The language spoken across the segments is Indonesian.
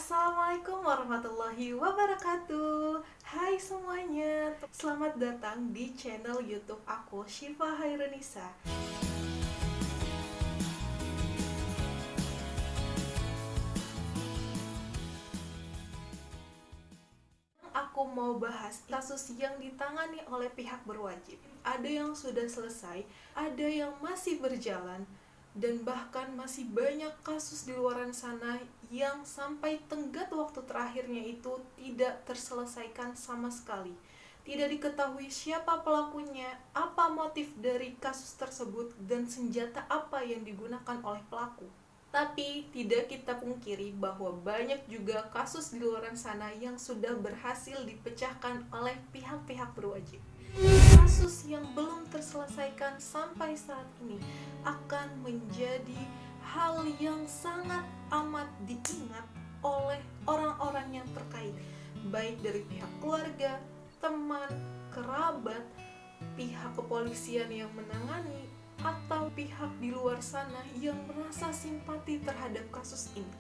Assalamualaikum warahmatullahi wabarakatuh. Hai semuanya, selamat datang di channel YouTube aku, Syifa Hairunisa. Aku mau bahas kasus yang ditangani oleh pihak berwajib. Ada yang sudah selesai, ada yang masih berjalan, dan bahkan masih banyak kasus di luar sana yang sampai tenggat waktu terakhirnya itu tidak terselesaikan sama sekali. Tidak diketahui siapa pelakunya, apa motif dari kasus tersebut, dan senjata apa yang digunakan oleh pelaku. Tapi tidak kita pungkiri bahwa banyak juga kasus di luar sana yang sudah berhasil dipecahkan oleh pihak-pihak berwajib. Kasus yang belum terselesaikan sampai saat ini akan menjadi hal yang sangat amat diingat oleh orang-orang yang terkait, baik dari pihak keluarga, teman, kerabat, pihak kepolisian yang menangani, atau pihak di luar sana yang merasa simpati terhadap kasus ini.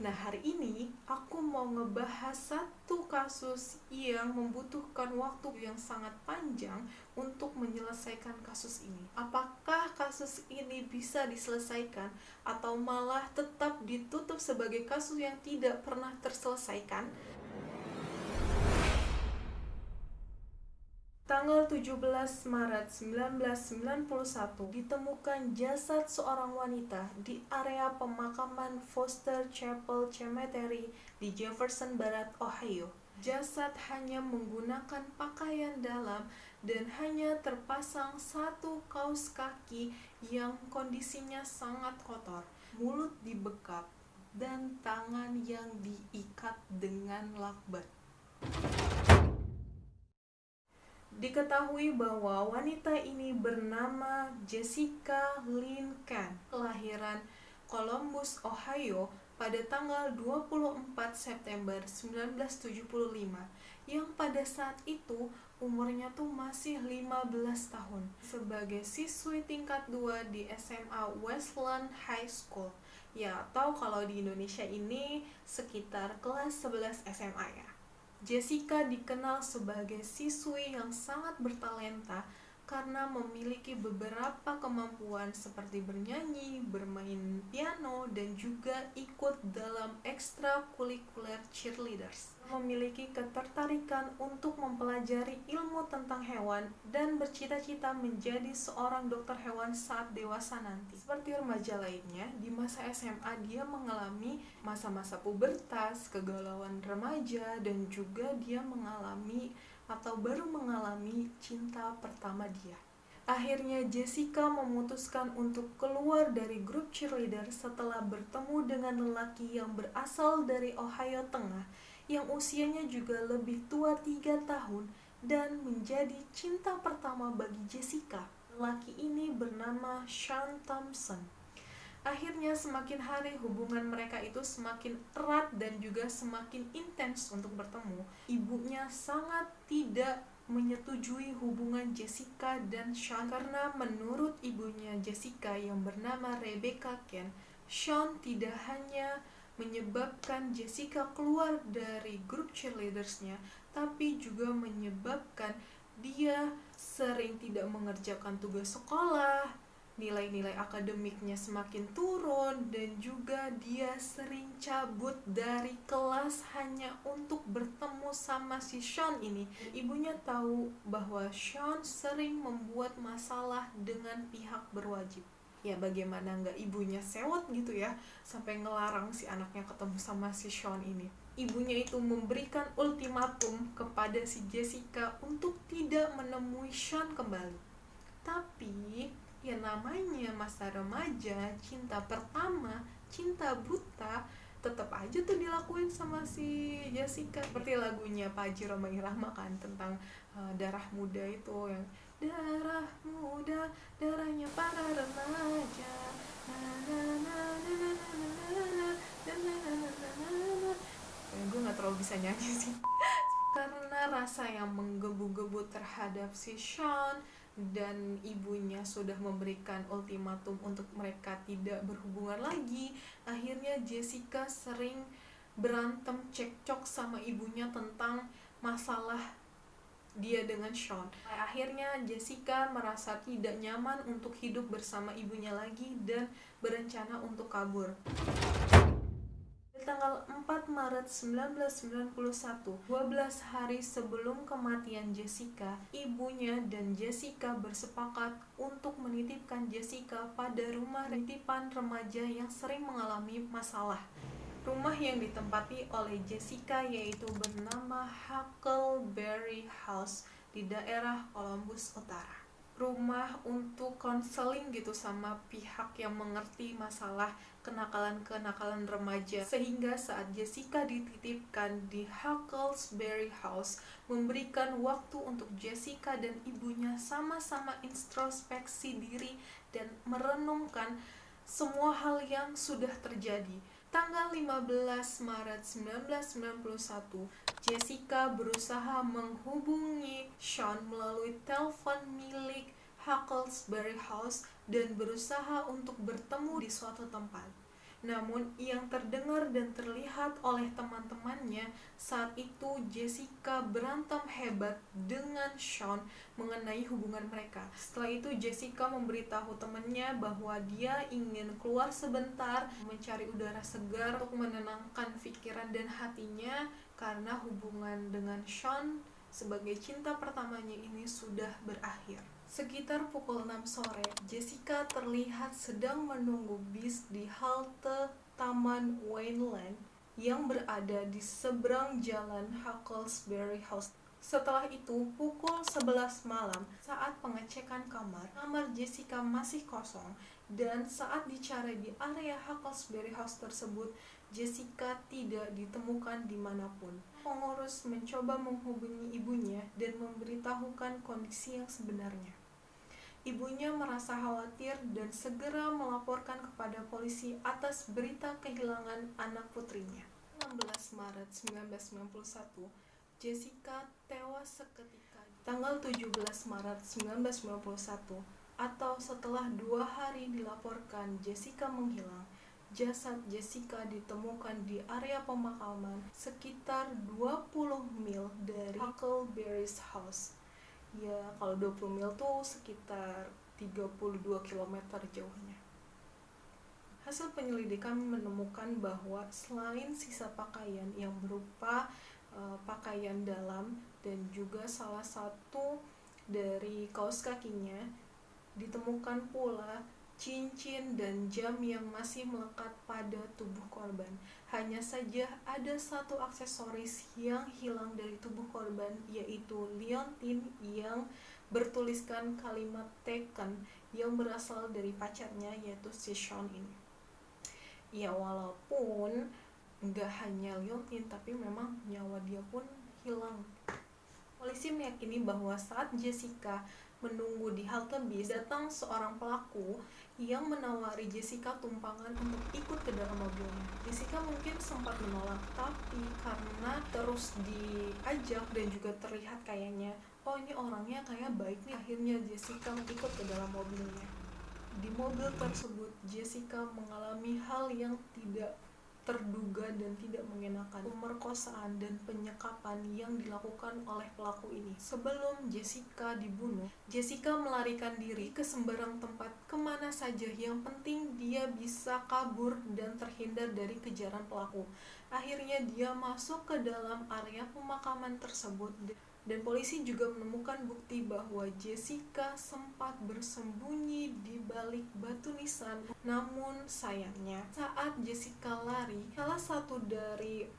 Nah, hari ini aku mau ngebahas satu kasus yang membutuhkan waktu yang sangat panjang untuk menyelesaikan kasus ini. Apakah kasus ini bisa diselesaikan atau malah tetap ditutup sebagai kasus yang tidak pernah terselesaikan? Tanggal 17 Maret 1991 ditemukan jasad seorang wanita di area pemakaman Foster Chapel Cemetery di Jefferson Barat, Ohio. Jasad hanya menggunakan pakaian dalam dan hanya terpasang satu kaos kaki yang kondisinya sangat kotor, mulut dibekap, dan tangan yang diikat dengan lakban. Diketahui bahwa wanita ini bernama Jessica Lynn Kent, kelahiran Columbus, Ohio pada tanggal 24 September 1975, yang pada saat itu umurnya tuh masih 15 tahun, sebagai siswi tingkat 2 di SMA Westland High School, ya, atau kalau di Indonesia ini sekitar kelas 11 SMA ya. Jessica dikenal sebagai siswi yang sangat bertalenta karena memiliki beberapa kemampuan seperti bernyanyi, bermain piano, dan juga ikut dalam ekstrakurikuler cheerleaders. Memiliki ketertarikan untuk mempelajari ilmu tentang hewan dan bercita-cita menjadi seorang dokter hewan saat dewasa nanti. Seperti remaja lainnya, di masa SMA dia mengalami masa-masa pubertas, kegalauan remaja, dan juga dia mengalami atau baru mengalami cinta pertama dia. Akhirnya Jessica memutuskan untuk keluar dari grup cheerleader setelah bertemu dengan lelaki yang berasal dari Ohio Tengah yang usianya juga lebih tua 3 tahun dan menjadi cinta pertama bagi Jessica. Lelaki ini bernama Sean Thompson. Akhirnya semakin hari hubungan mereka itu semakin erat dan juga semakin intens untuk bertemu. Ibunya sangat tidak menyetujui hubungan Jessica dan Sean karena menurut ibunya Jessica yang bernama Rebecca Kent, Sean tidak hanya menyebabkan Jessica keluar dari grup cheerleadersnya, tapi juga menyebabkan dia sering tidak mengerjakan tugas sekolah, nilai-nilai akademiknya semakin turun, dan juga dia sering cabut dari kelas hanya untuk bertemu sama si Sean ini. Ibunya tahu bahwa Sean sering membuat masalah dengan pihak berwajib. Ya, bagaimana nggak ibunya sewot gitu ya, sampai ngelarang si anaknya ketemu sama si Sean ini. Ibunya itu memberikan ultimatum kepada si Jessica untuk tidak menemui Sean kembali. Tapi ya namanya masa remaja, cinta pertama, cinta buta, tetap aja tuh dilakuin sama si Jessica. Seperti lagunya Pak Haji Roma Irama kan, tentang darah muda itu, yang darah muda, darahnya para remaja, gue gak terlalu bisa nyanyi sih. Karena rasa yang menggebu-gebu terhadap si Sean dan ibunya sudah memberikan ultimatum untuk mereka tidak berhubungan lagi, akhirnya Jessica sering berantem cekcok sama ibunya tentang masalah dia dengan Sean. Akhirnya Jessica merasa tidak nyaman untuk hidup bersama ibunya lagi dan berencana untuk kabur. Tanggal 4 Maret 1991, 12 hari sebelum kematian Jessica, ibunya dan Jessica bersepakat untuk menitipkan Jessica pada rumah titipan remaja yang sering mengalami masalah. Rumah yang ditempati oleh Jessica yaitu bernama Huckleberry House di daerah Columbus Utara. Rumah untuk konseling gitu sama pihak yang mengerti masalah kenakalan-kenakalan remaja, sehingga saat Jessica dititipkan di Huckleberry House, memberikan waktu untuk Jessica dan ibunya sama-sama introspeksi diri dan merenungkan semua hal yang sudah terjadi. Tanggal 15 Maret 1991, Jessica berusaha menghubungi Sean melalui telepon milik Huckleberry House dan berusaha untuk bertemu di suatu tempat. Namun, yang terdengar dan terlihat oleh teman-temannya saat itu Jessica berantem hebat dengan Sean mengenai hubungan mereka. Setelah itu Jessica memberitahu temannya bahwa dia ingin keluar sebentar mencari udara segar untuk menenangkan pikiran dan hatinya karena hubungan dengan Sean sebagai cinta pertamanya ini sudah berakhir. Sekitar pukul 6 sore, Jessica terlihat sedang menunggu bis di halte Taman Wayneland yang berada di seberang jalan Huckleberry House. Setelah itu, pukul 11 malam, saat pengecekan kamar Jessica masih kosong, dan saat dicari di area Huckleberry House tersebut, Jessica tidak ditemukan dimanapun. Pengurus mencoba menghubungi ibunya dan memberitahukan kondisi yang sebenarnya. Ibunya merasa khawatir dan segera melaporkan kepada polisi atas berita kehilangan anak putrinya. 16 Maret 1991, Jessica tewas seketika. Tanggal 17 Maret 1991, atau setelah 2 hari dilaporkan Jessica menghilang, jasad Jessica ditemukan di area pemakaman sekitar 20 mil dari Huckleberry House. Ya, kalau 20 mil tuh sekitar 32 km jauhnya. Hasil penyelidikan menemukan bahwa selain sisa pakaian yang berupa pakaian dalam dan juga salah satu dari kaos kakinya, ditemukan pula cincin dan jam yang masih melekat pada tubuh korban. Hanya saja ada satu aksesoris yang hilang dari tubuh korban, yaitu liontin yang bertuliskan kalimat taken yang berasal dari pacarnya, yaitu si Sean ini. Ya, walaupun nggak hanya liontin, tapi memang nyawa dia pun hilang. Polisi meyakini bahwa saat Jessica menunggu di halte bis, datang seorang pelaku yang menawari Jessica tumpangan untuk ikut ke dalam mobilnya. Jessica mungkin sempat menolak, tapi karena terus diajak dan juga terlihat kayaknya, oh ini orangnya kayak baik nih, akhirnya Jessica ikut ke dalam mobilnya. Di mobil tersebut, Jessica mengalami hal yang tidak terduga dan tidak mengenakan, pemerkosaan dan penyekapan yang dilakukan oleh pelaku ini. Sebelum Jessica dibunuh, Jessica melarikan diri ke sembarang tempat kemana saja, yang penting dia bisa kabur dan terhindar dari kejaran pelaku. Akhirnya dia masuk ke dalam area pemakaman tersebut, dan polisi juga menemukan bukti bahwa Jessica sempat bersembunyi di balik batu nisan. Namun sayangnya, saat Jessica lari, salah satu dari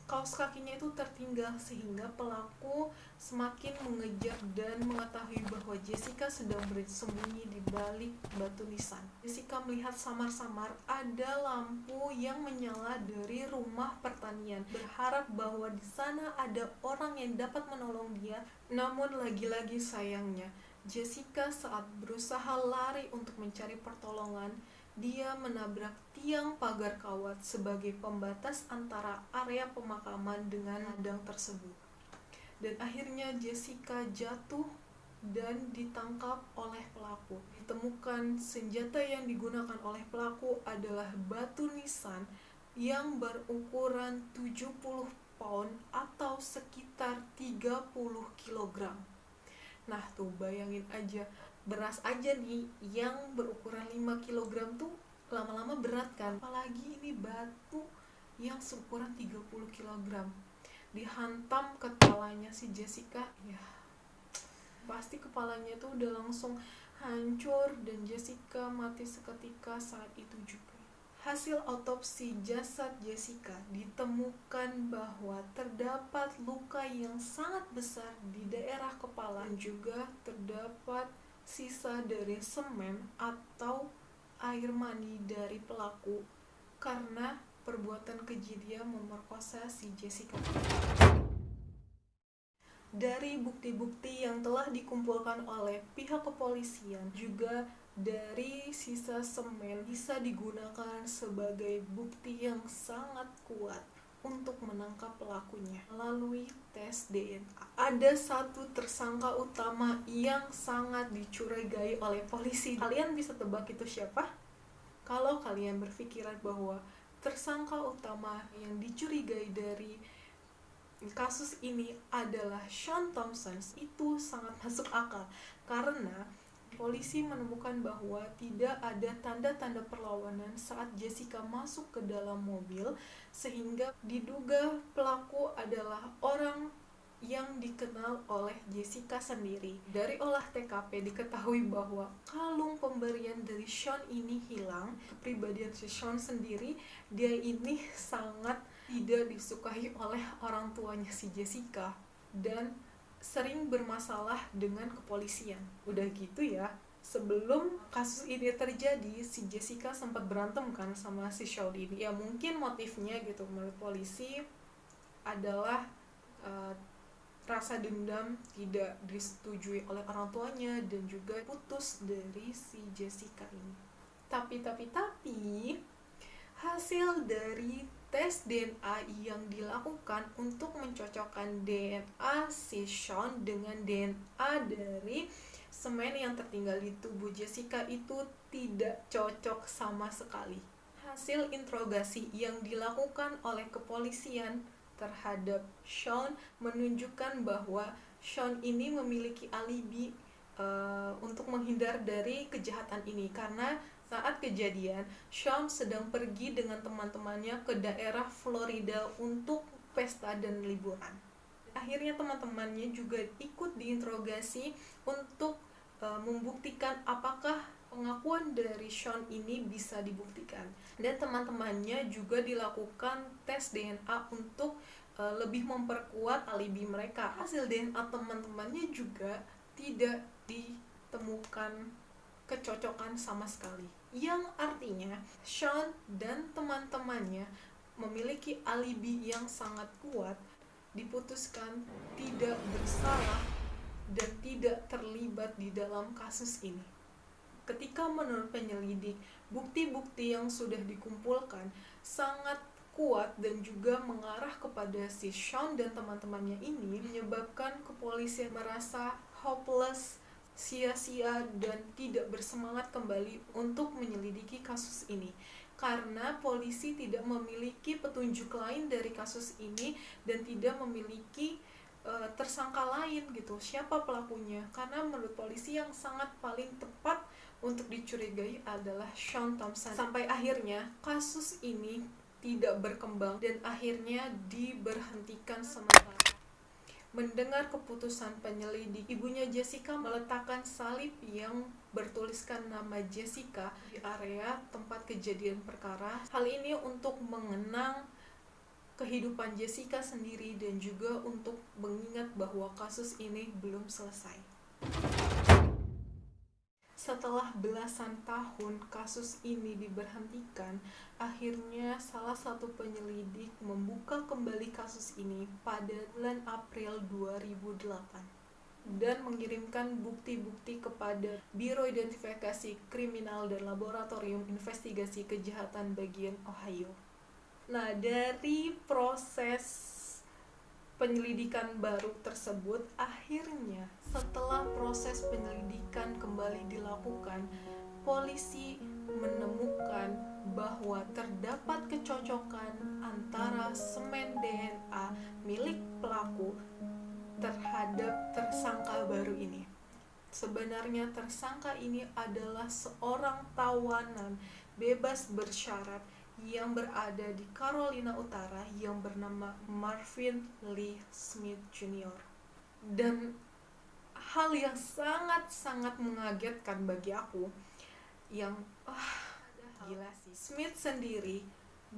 kaos kakinya itu tertinggal, sehingga pelaku semakin mengejar dan mengetahui bahwa Jessica sedang bersembunyi di balik batu nisan. Jessica melihat samar-samar ada lampu yang menyala dari rumah pertanian, berharap bahwa di sana ada orang yang dapat menolong dia. Namun lagi-lagi sayangnya, Jessica saat berusaha lari untuk mencari pertolongan, dia menabrak tiang pagar kawat sebagai pembatas antara area pemakaman dengan ladang tersebut. Dan akhirnya Jessica jatuh dan ditangkap oleh pelaku. Ditemukan senjata yang digunakan oleh pelaku adalah batu nisan yang berukuran 70 pound atau sekitar 30 kilogram. Nah tuh bayangin aja, beras aja nih yang berukuran 5 kilogram tuh lama-lama berat kan, apalagi ini batu yang seukuran 30 kilogram. Dihantam kepalanya si Jessica, ya pasti kepalanya tuh udah langsung hancur dan Jessica mati seketika saat itu juga. Hasil otopsi jasad Jessica ditemukan bahwa terdapat luka yang sangat besar di daerah kepala dan juga terdapat sisa dari semen atau air mani dari pelaku karena perbuatan keji dia memerkosa si Jessica. Dari bukti-bukti yang telah dikumpulkan oleh pihak kepolisian, juga dari sisa semen bisa digunakan sebagai bukti yang sangat kuat untuk menangkap pelakunya melalui tes DNA. Ada satu tersangka utama yang sangat dicurigai oleh polisi. Kalian bisa tebak itu siapa? Kalau kalian berpikiran bahwa tersangka utama yang dicurigai dari kasus ini adalah Sean Thompson, itu sangat masuk akal karena polisi menemukan bahwa tidak ada tanda-tanda perlawanan saat Jessica masuk ke dalam mobil, sehingga diduga pelaku adalah orang yang dikenal oleh Jessica sendiri. Dari olah TKP diketahui bahwa kalung pemberian dari Sean ini hilang. Kepribadian si Sean sendiri, dia ini sangat tidak disukai oleh orang tuanya si Jessica dan sering bermasalah dengan kepolisian. Udah gitu ya, sebelum kasus ini terjadi, si Jessica sempat berantem kan sama si Sean ini. Ya mungkin motifnya gitu menurut polisi adalah rasa dendam tidak disetujui oleh orang tuanya dan juga putus dari si Jessica ini. Tapi hasil dari tes DNA yang dilakukan untuk mencocokkan DNA si Sean dengan DNA dari semen yang tertinggal di tubuh Jessica itu tidak cocok sama sekali. Hasil interogasi yang dilakukan oleh kepolisian terhadap Sean menunjukkan bahwa Sean ini memiliki alibi untuk menghindar dari kejahatan ini, karena saat kejadian Sean sedang pergi dengan teman-temannya ke daerah Florida untuk pesta dan liburan. Akhirnya teman-temannya juga ikut diinterogasi untuk membuktikan apakah pengakuan dari Sean ini bisa dibuktikan, dan teman-temannya juga dilakukan tes DNA untuk lebih memperkuat alibi mereka. Hasil DNA teman-temannya juga tidak ditemukan kecocokan sama sekali, yang artinya Sean dan teman-temannya memiliki alibi yang sangat kuat, diputuskan tidak bersalah dan tidak terlibat di dalam kasus ini. Ketika menurut penyelidik, bukti-bukti yang sudah dikumpulkan sangat kuat dan juga mengarah kepada si Sean dan teman-temannya ini, menyebabkan kepolisian merasa hopeless, sia-sia, dan tidak bersemangat kembali untuk menyelidiki kasus ini. Karena polisi tidak memiliki petunjuk lain dari kasus ini dan tidak memiliki tersangka lain gitu, siapa pelakunya. Karena menurut polisi yang sangat paling tepat untuk dicurigai adalah Sean Thompson. Sampai akhirnya kasus ini tidak berkembang dan akhirnya diberhentikan sementara. Mendengar keputusan penyelidik, ibunya Jessica meletakkan salib yang bertuliskan nama Jessica di area tempat kejadian perkara. Hal ini untuk mengenang kehidupan Jessica sendiri dan juga untuk mengingat bahwa kasus ini belum selesai. Setelah belasan tahun kasus ini diberhentikan, akhirnya salah satu penyelidik membuka kembali kasus ini pada bulan April 2008 dan mengirimkan bukti-bukti kepada Biro Identifikasi Kriminal dan Laboratorium Investigasi Kejahatan Bagian Ohio. Nah, dari proses penyelidikan baru tersebut, akhirnya setelah proses penyelidikan kembali dilakukan, polisi menemukan bahwa terdapat kecocokan antara semen DNA milik pelaku terhadap tersangka baru ini. Sebenarnya tersangka ini adalah seorang tawanan bebas bersyarat yang berada di Carolina Utara yang bernama Marvin Lee Smith Jr. Dan hal yang sangat-sangat mengagetkan bagi aku yang gila sih. Smith sendiri,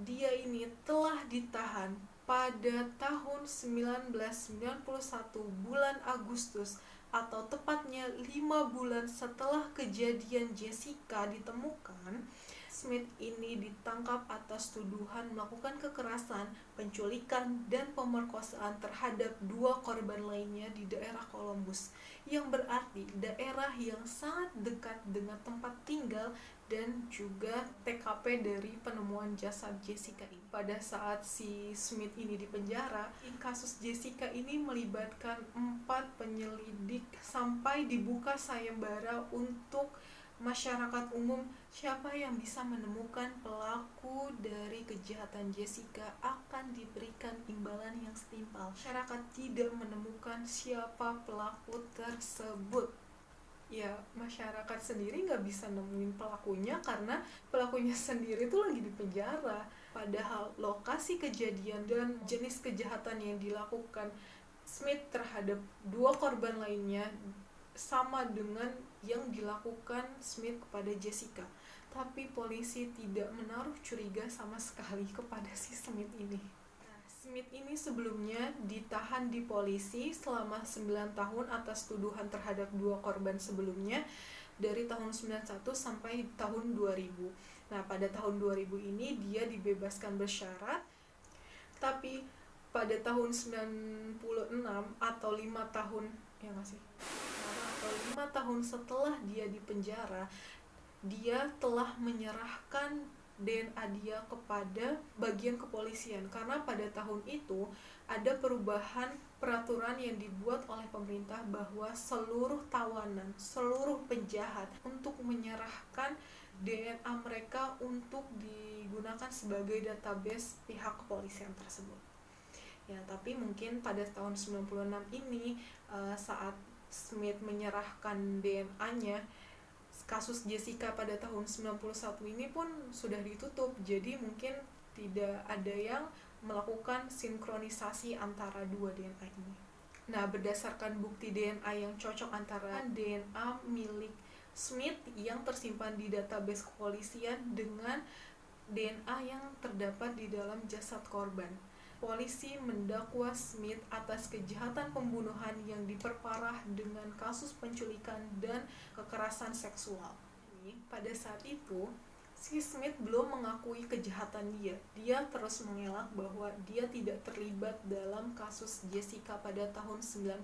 dia ini telah ditahan pada tahun 1991 bulan Agustus, atau tepatnya 5 bulan setelah kejadian Jessica ditemukan. Smith ini ditangkap atas tuduhan melakukan kekerasan, penculikan, dan pemerkosaan terhadap 2 korban lainnya di daerah Columbus, yang berarti daerah yang sangat dekat dengan tempat tinggal dan juga TKP dari penemuan jasad Jessica ini. Pada saat si Smith ini dipenjara, kasus Jessica ini melibatkan 4 penyelidik sampai dibuka sayembara untuk masyarakat umum. Siapa yang bisa menemukan pelaku dari kejahatan Jessica akan diberikan imbalan yang setimpal. Masyarakat tidak menemukan siapa pelaku tersebut. Ya, masyarakat sendiri nggak bisa nemuin pelakunya karena pelakunya sendiri tuh lagi di penjara. Padahal lokasi kejadian dan jenis kejahatan yang dilakukan Smith terhadap 2 korban lainnya sama dengan yang dilakukan Smith kepada Jessica. Tapi polisi tidak menaruh curiga sama sekali kepada si Smith ini. Smith ini sebelumnya ditahan di polisi selama 9 tahun atas tuduhan terhadap 2 korban sebelumnya dari tahun 91 sampai tahun 2000. Nah, pada tahun 2000 ini dia dibebaskan bersyarat, tapi pada tahun 96 atau 5 tahun atau 5 tahun setelah dia dipenjara, dia telah menyerahkan DNA dia kepada bagian kepolisian, karena pada tahun itu ada perubahan peraturan yang dibuat oleh pemerintah bahwa seluruh tawanan, seluruh penjahat untuk menyerahkan DNA mereka untuk digunakan sebagai database pihak kepolisian tersebut. Ya, tapi mungkin pada tahun 96 ini saat Smith menyerahkan DNA-nya, kasus Jessica pada tahun 91 ini pun sudah ditutup, jadi mungkin tidak ada yang melakukan sinkronisasi antara 2 DNA ini. Nah, berdasarkan bukti DNA yang cocok antara DNA milik Smith yang tersimpan di database kepolisian dengan DNA yang terdapat di dalam jasad korban, polisi mendakwa Smith atas kejahatan pembunuhan yang diperparah dengan kasus penculikan dan kekerasan seksual. Pada saat itu, si Smith belum mengakui kejahatan dia. Dia terus mengelak bahwa dia tidak terlibat dalam kasus Jessica pada tahun 91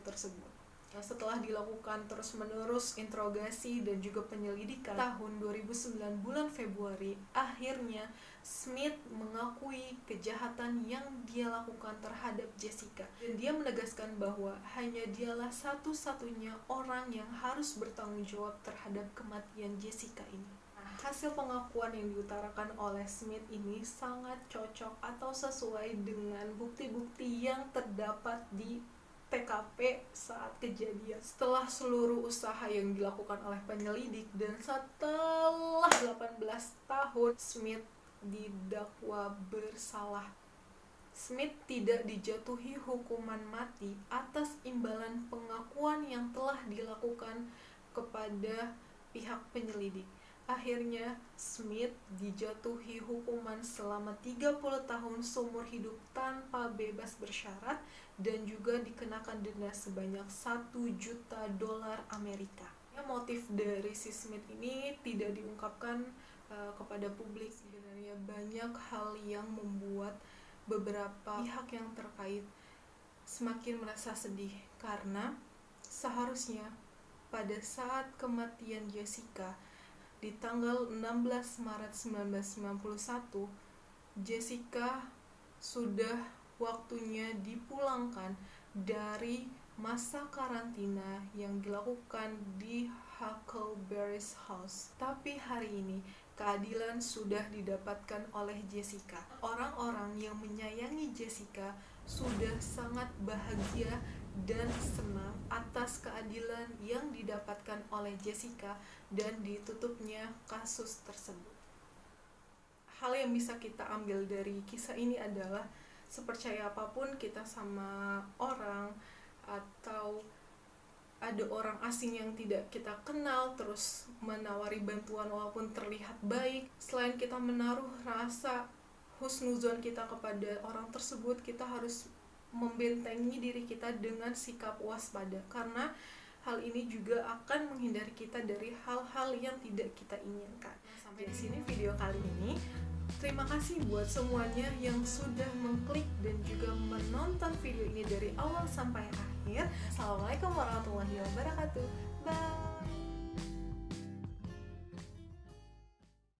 tersebut. Setelah dilakukan terus-menerus interogasi dan juga penyelidikan, tahun 2009 bulan Februari, akhirnya Smith mengakui kejahatan yang dia lakukan terhadap Jessica. Dan dia menegaskan bahwa hanya dialah satu-satunya orang yang harus bertanggung jawab terhadap kematian Jessica ini. Hasil pengakuan yang diutarakan oleh Smith ini sangat cocok atau sesuai dengan bukti-bukti yang terdapat di TKP saat kejadian. Setelah seluruh usaha yang dilakukan oleh penyelidik dan setelah 18 tahun, Smith didakwa bersalah. Smith tidak dijatuhi hukuman mati atas imbalan pengakuan yang telah dilakukan kepada pihak penyelidik. Akhirnya, Smith dijatuhi hukuman selama 30 tahun seumur hidup tanpa bebas bersyarat dan juga dikenakan denda sebanyak $1 juta Amerika. Motif dari si Smith ini tidak diungkapkan kepada publik. Sebenarnya banyak hal yang membuat beberapa pihak yang terkait semakin merasa sedih, karena seharusnya pada saat kematian Jessica di tanggal 16 Maret 1991, Jessica sudah waktunya dipulangkan dari masa karantina yang dilakukan di Huckleberry's House. Tapi hari ini keadilan sudah didapatkan oleh Jessica. Orang-orang yang menyayangi Jessica sudah sangat bahagia dan senang atas keadilan yang didapatkan oleh Jessica dan ditutupnya kasus tersebut. Hal yang bisa kita ambil dari kisah ini adalah sepercaya apapun kita sama orang atau ada orang asing yang tidak kita kenal terus menawari bantuan walaupun terlihat baik, selain kita menaruh rasa husnuzon kita kepada orang tersebut, kita harus membentengi diri kita dengan sikap waspada, karena hal ini juga akan menghindari kita dari hal-hal yang tidak kita inginkan. Sampai di sini video kali ini. Terima kasih buat semuanya yang sudah mengklik dan juga menonton video ini dari awal sampai akhir. Assalamualaikum warahmatullahi wabarakatuh. Bye.